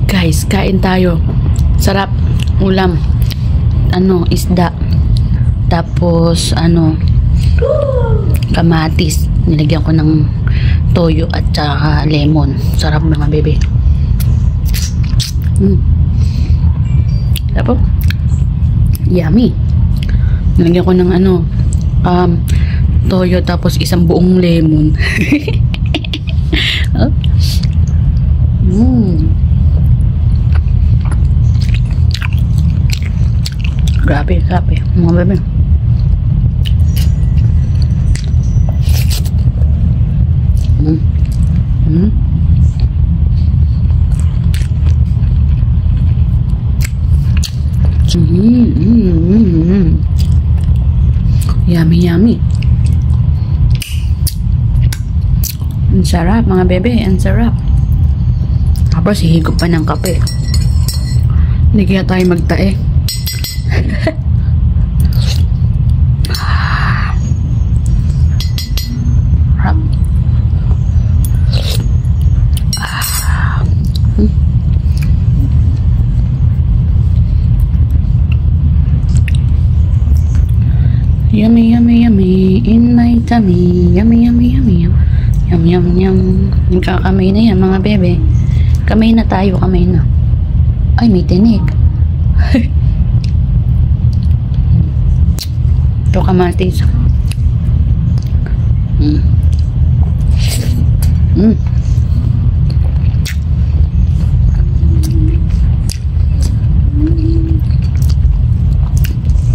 Guys, kain tayo. Sarap. Ulam. Isda. Tapos, kamatis. Nilagyan ko ng toyo at saka lemon. Sarap mga bebe. Tapos, yummy. Nilagyan ko ng toyo tapos isang buong lemon. Oh. Grabe, mga bebe. Yummy. Ang sarap mga bebe, ang sarap. Tapos hihigop pa ng kape. Hindi kaya tayo magtae. Yummy in my tummy. Yum. Nagkakamay na yan mga bebe. Kamay na tayo, kamay na. Ay, may tinik. Ito kamatis.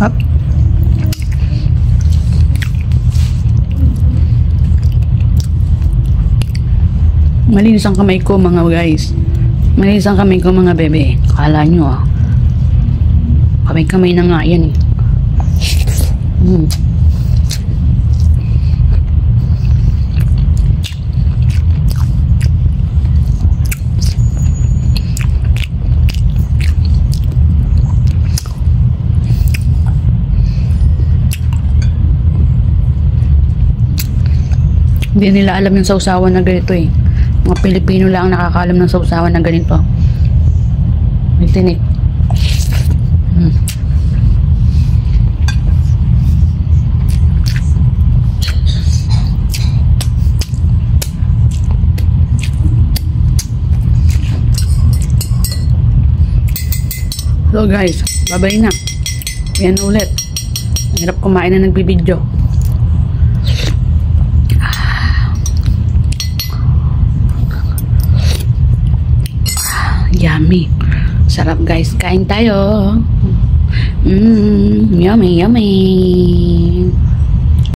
Up. Malinis ang kamay ko mga guys. Malinis ang kamay ko mga bebe. Kala nyo kamay na nga yan eh. Hindi nila alam yung sausawan na ganito eh. Mga Pilipino lang ang nakakaalam ng sausawan na ganito. May tinik. So guys, bye-bye na. Yan ulit. Hirap kumain na nagbibideo. Yummy. Sarap guys. Kain tayo. Yummy.